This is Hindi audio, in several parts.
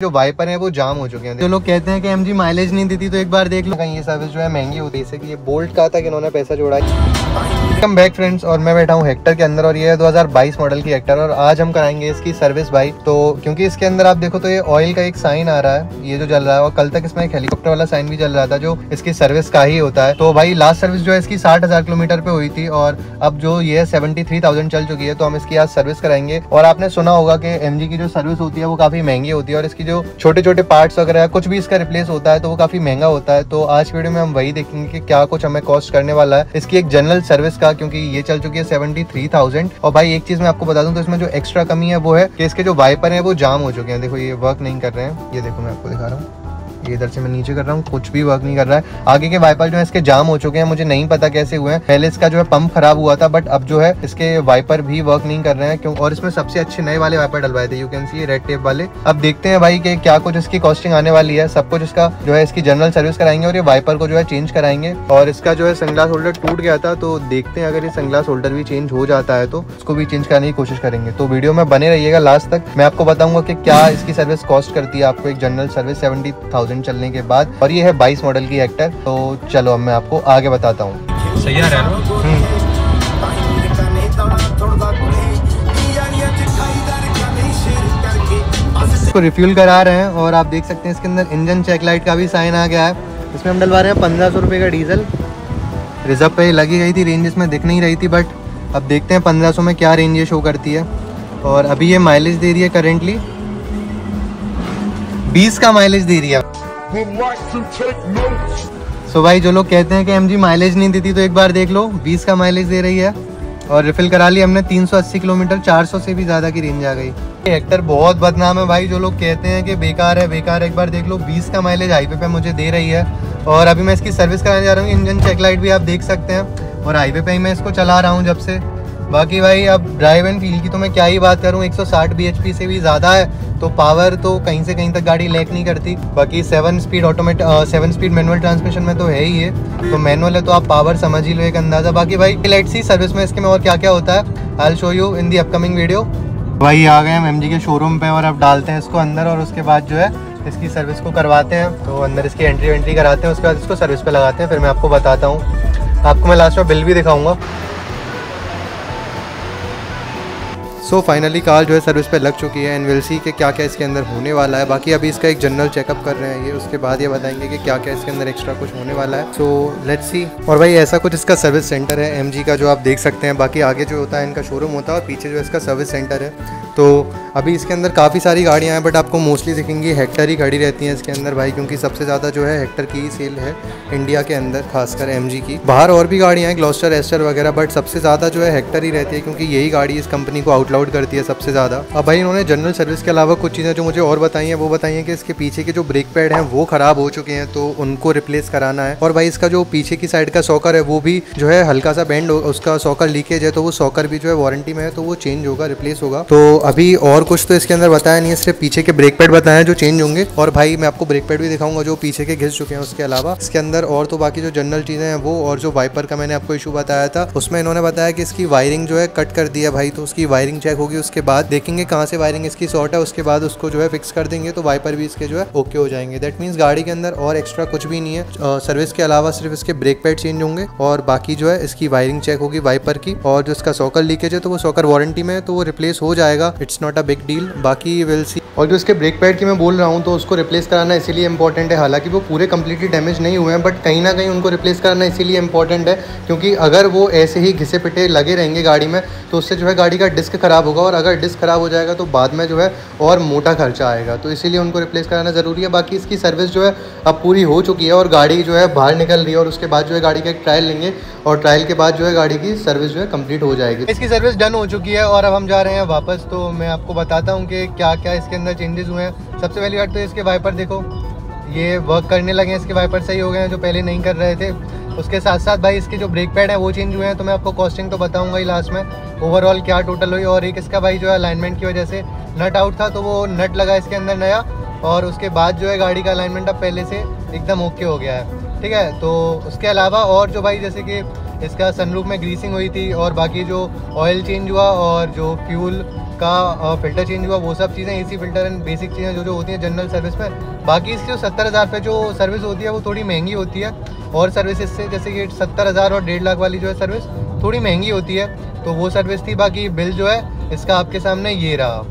जो वाइपर है वो जाम हो चुके हैं। जो लोग कहते हैं कि एमजी माइलेज नहीं देती, तो एक बार देख लो कहीं ये सर्विस जो है महंगी होती है। जैसे कि ये बोल्ट का था कि इन्होंने पैसा जोड़ा है। वेलकम बैक फ्रेंड्स, और मैं बैठा हूँ हेक्टर के अंदर और ये है 2022 मॉडल की हेक्टर और आज हम कराएंगे इसकी सर्विस भाई। तो क्योंकि इसके अंदर आप देखो तो ये ऑयल का एक साइन आ रहा है, ये जो जल रहा है, और कल तक इसमें एक हेलीकॉप्टर वाला साइन भी जल रहा था जो इसकी सर्विस का ही होता है। तो भाई लास्ट सर्विस जो है इसकी 60,000 किलोमीटर पे हुई थी और अब जो ये 73,000 चल चुकी है। तो हम इसकी आज सर्विस कराएंगे। और आपने सुना होगा कि एमजी की जो सर्विस होती है वो काफी महंगी होती है और इसकी जो छोटे छोटे पार्ट्स वगैरह कुछ भी इसका रिप्लेस होता है तो वो काफी महंगा होता है। तो आज वीडियो में हम वही देखेंगे कि क्या कुछ हमें कॉस्ट करने वाला है इसकी एक जनरल सर्विस का, क्योंकि ये चल चुकी है 73,000। और भाई एक चीज मैं आपको बता दूं तो इसमें जो एक्स्ट्रा कमी है वो है कि इसके जो वाइपर है वो जाम हो चुके हैं। देखो ये वर्क नहीं कर रहे हैं, ये देखो मैं आपको दिखा रहा हूँ, ये इधर से मैं नीचे कर रहा हूँ, कुछ भी वर्क नहीं कर रहा है। आगे के वाइपर जो है इसके जाम हो चुके हैं, मुझे नहीं पता कैसे हुए हैं। पहले इसका जो है पंप खराब हुआ था, बट अब जो है इसके वाइपर भी वर्क नहीं कर रहे हैं क्यों। और इसमें सबसे अच्छे नए वाले वाइपर डलवाए थे, you can see red tape वाले। अब देखते हैं भाई कि क्या कुछ इसकी कॉस्टिंग आने वाली है। सब कुछ इसका जो है इसकी जनरल सर्विस कराएंगे और ये वाइपर को जो है चेंज कराएंगे। और इसका जो है सनग्लास होल्डर टूट गया था, तो देखते हैं अगर ये सनग्लास होल्डर भी चेंज हो जाता है तो उसको भी चेंज करने की कोशिश करेंगे। तो वीडियो में बने रहिएगा लास्ट तक, मैं आपको बताऊंगा कि क्या इसकी सर्विस कॉस्ट करती है आपको एक जनरल सर्विस 70,000 चलने के बाद। और ये है 22 मॉडल की हेक्टर। तो चलो अब मैं आपको आगे बताता हूँ। सही आ रहा है इसको रिफ्यूल करा रहे हैं और आप देख सकते हैं इसके अंदर इंजन चेक लाइट का भी साइन आ गया है। इसमें हम डलवा रहे हैं 1500 रुपये का डीजल। रिजर्व पे लगी गई थी, रेंज इसमें दिख नहीं रही थी, बट अब देखते हैं 1500 में क्या रेंज ये शो करती है। और अभी ये माइलेज दे रही है करेंटली 20 का माइलेज दे रही है। सो भाई जो लोग कहते हैं कि एमजी माइलेज नहीं देती, तो एक बार देख लो 20 का माइलेज दे रही है। और रिफिल करा ली हमने 380 किलोमीटर, 400 से भी ज़्यादा की रेंज आ गई। हेक्टर बहुत बदनाम है भाई, जो लोग कहते हैं कि बेकार है बेकार है, एक बार देख लो 20 का माइलेज हाईवे पे मुझे दे रही है। और अभी मैं इसकी सर्विस कराने जा रहा हूँ। इंजन चेक लाइट भी आप देख सकते हैं और हाईवे पे ही मैं इसको चला रहा हूँ जब से। बाकी भाई अब ड्राइव एंड फील की तो मैं क्या ही बात करूँ, 160 bhp से भी ज़्यादा है, तो पावर तो कहीं से कहीं तक गाड़ी लैक नहीं करती। बाकी 7 स्पीड मैनुअल ट्रांसमिशन में तो है ही है, तो मैनुअल है तो आप पावर समझ ही लो एक अंदाज़ा। बाकी भाई लेट्स सी सर्विस में इसके में और क्या क्या होता है, I will show you in the upcoming video. भाई आ गए हम एमजी के शोरूम पे और अब डालते हैं इसको अंदर और उसके बाद जो है इसकी सर्विस को करवाते हैं। तो अंदर इसकी एंट्री कराते हैं, उसके बाद इसको सर्विस पे लगाते हैं, फिर मैं आपको बताता हूँ। आपको मैं लास्ट में बिल भी दिखाऊंगा। सो फाइनली कार जो है सर्विस पे लग चुकी है एंड विल सी कि क्या क्या इसके अंदर होने वाला है। बाकी अभी इसका एक जनरल चेकअप कर रहे हैं ये, उसके बाद ये बताएंगे कि क्या क्या इसके अंदर एक्स्ट्रा कुछ होने वाला है। So let's see. और भाई ऐसा कुछ इसका सर्विस सेंटर है एमजी का, जो आप देख सकते हैं। बाकी आगे जो होता है इनका शोरूम होता है और पीछे जो इसका सर्विस सेंटर है। तो अभी इसके अंदर काफ़ी सारी गाड़ियाँ हैं, बट आपको मोस्टली दिखेंगी हेक्टर ही खड़ी रहती हैं इसके अंदर भाई, क्योंकि सबसे ज़्यादा जो है हेक्टर की ही सेल है इंडिया के अंदर, खासकर एमजी की। बाहर और भी गाड़ियाँ हैं, ग्लॉस्टर एस्टर वगैरह, बट सबसे ज़्यादा जो है हेक्टर ही रहती है, क्योंकि यही गाड़ी इस कंपनी को आउटलाउड करती है सबसे ज़्यादा। अब भाई इन्होंने जनरल सर्विस के अलावा कुछ चीज़ें जो मुझे और बताई हैं वो बताई हैं कि इसके पीछे के जो ब्रेक पैड हैं वो ख़राब हो चुके हैं, तो उनको रिप्लेस कराना है। और भाई इसका जो पीछे की साइड का सॉकर है वो भी जो है हल्का सा बेंड, उसका सॉकर लीकेज है, तो वो सॉकर भी जो है वारंटी में है, तो वो चेंज होगा, रिप्लेस होगा। तो अभी और कुछ तो इसके अंदर बताया नहीं है, सिर्फ पीछे के ब्रेक पैड बताया जो चेंज होंगे। और भाई मैं आपको ब्रेक पैड भी दिखाऊंगा जो पीछे के घिस चुके हैं। उसके अलावा इसके अंदर और तो बाकी जो जनरल चीज़ें हैं वो, और जो वाइपर का मैंने आपको इशू बताया था उसमें इन्होंने बताया कि इसकी वायरिंग जो है कट कर दिया भाई, तो उसकी वायरिंग चेक होगी, उसके बाद देखेंगे कहाँ से वायरिंग इसकी शॉर्ट है, उसके बाद उसको जो है फिक्स कर देंगे, तो वाइपर भी इसके जो है ओके हो जाएंगे। दैट मीन्स गाड़ी के अंदर और एक्स्ट्रा कुछ भी नहीं है सर्विस के अलावा, सिर्फ इसके ब्रेक पैड चेंज होंगे और बाकी जो है इसकी वायरिंग चेक होगी वाइपर की। और जो इसका सॉकर लीकेज है तो वो सॉकर वारंटी में है, तो वो रिप्लेस हो जाएगा, it's not a big deal. बाकी विल सी। और जो इसके ब्रेक पैड की मैं बोल रहा हूँ तो उसको रिप्लेस कराना इसीलिए इंपॉर्टेंट है, हालांकि वो पूरे कंप्लीटली डैमेज नहीं हुए हैं, बट कहीं ना कहीं उनको रिप्लेस करना इसीलिए इंपॉर्टेंट है क्योंकि अगर वो ऐसे ही घिसे पिटे लगे रहेंगे गाड़ी में तो उससे जो है गाड़ी का डिस्क खराब होगा, और अगर डिस्क खराब हो जाएगा तो बाद में जो है और मोटा खर्चा आएगा, तो इसीलिए उनको रिप्लेस कराना ज़रूरी है। बाकी इसकी सर्विस जो है अब पूरी हो चुकी है और गाड़ी जो है बाहर निकल रही है, और उसके बाद जो है गाड़ी का एक ट्रायल लेंगे और ट्रायल के बाद जो है गाड़ी की सर्विस जो है कंप्लीट हो जाएगी। इसकी सर्विस डन हो चुकी है और अब हम जा रहे हैं वापस। तो मैं आपको बताता हूँ कि क्या क्या इसके अंदर चेंजेस हुए हैं। सबसे पहली बात तो इसके वाइपर देखो, ये वर्क करने लगे हैं, इसके वाइपर सही हो गए हैं जो पहले नहीं कर रहे थे। उसके साथ साथ भाई इसके जो ब्रेक पैड है वो चेंज हुए हैं, तो मैं आपको कॉस्टिंग तो बताऊंगा ही लास्ट में, ओवरऑल क्या टोटल हुई। और एक इसका भाई जो है अलाइनमेंट की वजह से नट आउट था, तो वो नट लगा इसके अंदर नया, और उसके बाद जो है गाड़ी का अलाइनमेंट अब पहले से एकदम ओके हो गया है, ठीक है। तो उसके अलावा और जो भाई जैसे कि इसका सनरूफ में ग्रीसिंग हुई थी, और बाकी जो ऑयल चेंज हुआ और जो फ्यूल का फ़िल्टर चेंज हुआ, वो सब चीज़ें, AC फ़िल्टर एंड बेसिक चीज़ें जो होती हैं जनरल सर्विस में। बाकी इसकी जो 70,000 पे जो सर्विस होती है वो थोड़ी महंगी होती है, और सर्विस से जैसे कि 70,000 और 1.5 लाख वाली जो है सर्विस थोड़ी महंगी होती है, तो वो सर्विस थी। बाकी बिल जो है इसका आपके सामने ये रहा।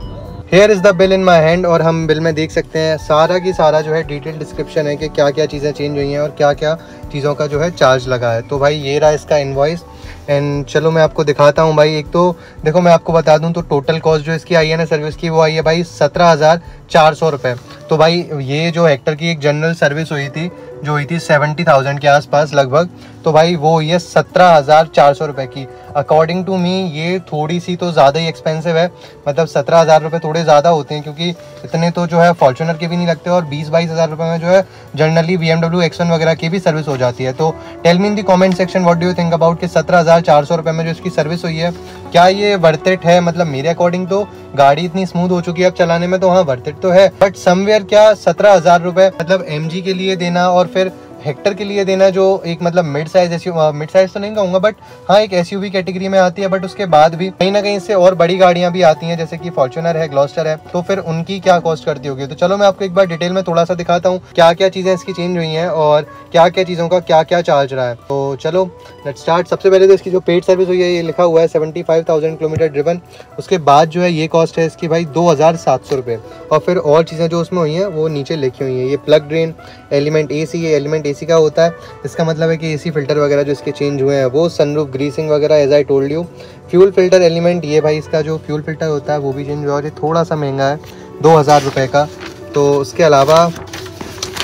Here is the bill in my hand, और हम बिल में देख सकते हैं सारा की सारा जो है डिटेल डिस्क्रिप्शन है कि क्या क्या चीज़ें चेंज हुई हैं और क्या क्या चीज़ों का जो है चार्ज लगा है। तो भाई ये रहा इसका इनवॉइस, एंड चलो मैं आपको दिखाता हूँ भाई। एक तो देखो मैं आपको बता दूँ तो टोटल कॉस्ट जो इसकी आई है ना सर्विस की, वो आई है भाई 17,400 रुपये। तो भाई ये जो हेक्टर की एक जनरल सर्विस हुई थी जो हुई थी 70,000 के आसपास लगभग, तो भाई वो हुई है 17,400 रुपये की। अकॉर्डिंग टू मी ये थोड़ी सी तो ज़्यादा ही एक्सपेंसिव है, मतलब 17,000 रुपये थोड़े ज़्यादा होते हैं, क्योंकि इतने तो जो है फॉर्च्यूनर के भी नहीं लगते, और 20-22 हज़ार रुपये में जो है जनरली BMW X1 वगैरह की भी सर्विस हो जाती है। तो tell me in the comment section what do you think about कि 17,400 रुपये में जो इसकी सर्विस हुई है, क्या ये वर्थ इट है? मतलब मेरे अकॉर्डिंग तो गाड़ी इतनी स्मूथ हो चुकी है अब चलाने में, तो हाँ वर्थ इट तो है, बट समवेयर क्या 17,000 रुपये मतलब MG के लिए देना और फिर हेक्टर के लिए देना, जो एक मतलब मिड साइज तो नहीं कहूँगा, बट हाँ एक SUV कैटेगरी में आती है, बट उसके बाद भी कहीं ना कहीं इससे और बड़ी गाड़ियाँ भी आती हैं जैसे कि फॉर्च्यूनर है, ग्लॉस्टर है, तो फिर उनकी क्या कॉस्ट करती होगी। तो चलो मैं आपको एक बार डिटेल में थोड़ा सा दिखाता हूँ क्या क्या चीज़ें इसकी चेंज हुई हैं और क्या क्या चीज़ों का क्या क्या चार्ज रहा है। तो चलो लेट्स स्टार्ट। सबसे पहले तो इसकी जो पेड सर्विस हुई है ये लिखा हुआ है 75,000 किलोमीटर ड्रिवन। उसके बाद जो है ये कॉस्ट है इसकी भाई 2,700 रुपये, और फिर और चीज़ें जो उसमें हुई हैं वो नीचे लिखी हुई हैं। ये प्लग ड्रेन, एलिमेंट AC, ये एलिमेंट AC का होता है, इसका मतलब है कि AC फिल्टर वगैरह जो इसके चेंज हुए हैं वो, सनरूफ ग्रीसिंग वगैरह as I told you. Fuel filter element, ये भाई इसका जो फ्यूल फिल्टर होता है वो भी चेंज हुआ, और ये थोड़ा सा महंगा है 2,000 रुपये का। तो उसके अलावा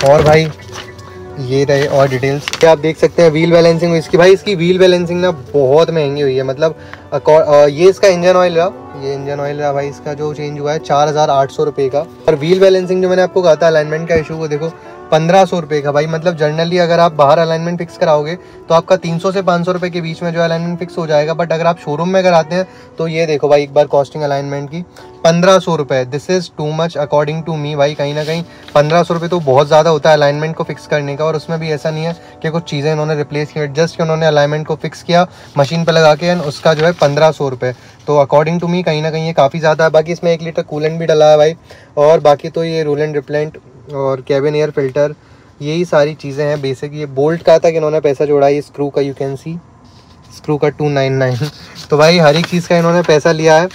और भाई ये रहे और डिटेल्स, क्या आप देख सकते हैं व्हील बैलेंसिंग इसकी। भाई इसकी व्हील बैलेंसिंग ना बहुत महंगी हुई है, मतलब ये इसका इंजन ऑयल रहा, ये इंजन ऑयल रहा भाई इसका जो चेंज हुआ है 4,800 रुपये का। और व्हील बैलेंसिंग जो मैंने आपको कहा था अलाइनमेंट का इशू, वो देखो 1,500 रुपये का भाई। मतलब जनरली अगर आप बाहर अलाइनमेंट फिक्स कराओगे तो आपका 300 से 500 रुपये के बीच में जो अलाइनमेंट फिक्स हो जाएगा, बट अगर आप शोरूम में कराते हैं तो ये देखो भाई एक बार कॉस्टिंग अलाइनमेंट की 1,500 रुपये। This is too much according to me भाई। कहीं ना कहीं 1,500 रुपये तो बहुत ज़्यादा होता है अलाइनमेंट को फिक्स करने का, और उसमें भी ऐसा नहीं है कि कुछ चीज़ें इन्होंने रिप्लेस की, जस्ट उन्होंने अलाइनमेंट को फिक्स किया मशीन पर लगा के, एंड उसका जो है 1,500 रुपये। तो अकॉर्डिंग टू मी कहीं ना कहीं ये काफ़ी ज़्यादा है। बाकी इसमें 1 लीटर कूलेंट भी डला है भाई, और बाकी तो ये रूल एंड रिप्लेंट और कैबिन एयर फिल्टर, यही सारी चीज़ें हैं बेसिक। ये बोल्ट का था कि इन्होंने पैसा जोड़ा, ये स्क्रू का यू कैन सी, स्क्रू का 299। तो भाई हर एक चीज़ का इन्होंने पैसा लिया है।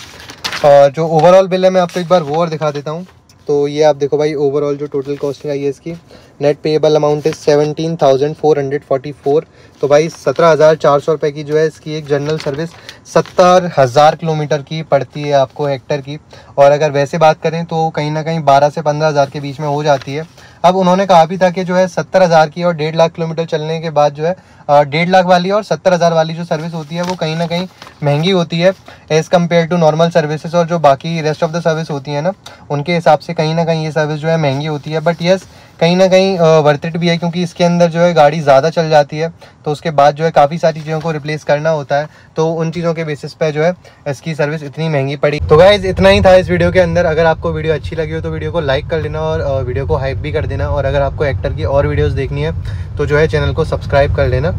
और जो ओवरऑल बिल है मैं आपको एक बार वो और दिखा देता हूँ। तो ये आप देखो भाई ओवरऑल जो टोटल कॉस्टिंग आई है इसकी, नेट पेएबल अमाउंट इज 17,444। तो भाई 17,400 रुपये की जो है इसकी एक जनरल सर्विस 70,000 किलोमीटर की पड़ती है आपको हेक्टर की। और अगर वैसे बात करें तो कहीं ना कहीं 12 से 15,000 के बीच में हो जाती है। अब उन्होंने कहा भी था कि जो है 70,000 की और 1.5 लाख किलोमीटर चलने के बाद जो है 1.5 लाख वाली और 70,000 वाली जो सर्विस होती है वो कहीं ना कहीं महंगी होती है as compare to normal services, और जो बाकी रेस्ट ऑफ द सर्विस होती है ना उनके हिसाब से कहीं ना कहीं ये सर्विस जो है महंगी होती है। बट येस कहीं ना कहीं वर्थ इट भी है, क्योंकि इसके अंदर जो है गाड़ी ज़्यादा चल जाती है, तो उसके बाद जो है काफ़ी सारी चीज़ों को रिप्लेस करना होता है, तो उन चीज़ों के बेसिस पे जो है इसकी सर्विस इतनी महंगी पड़ी। तो गाइस इतना ही था इस वीडियो के अंदर। अगर आपको वीडियो अच्छी लगी हो तो वीडियो को लाइक कर देना और वीडियो को हाइप भी कर देना, और अगर आपको हेक्टर की और वीडियोज़ देखनी है तो जो है चैनल को सब्सक्राइब कर लेना।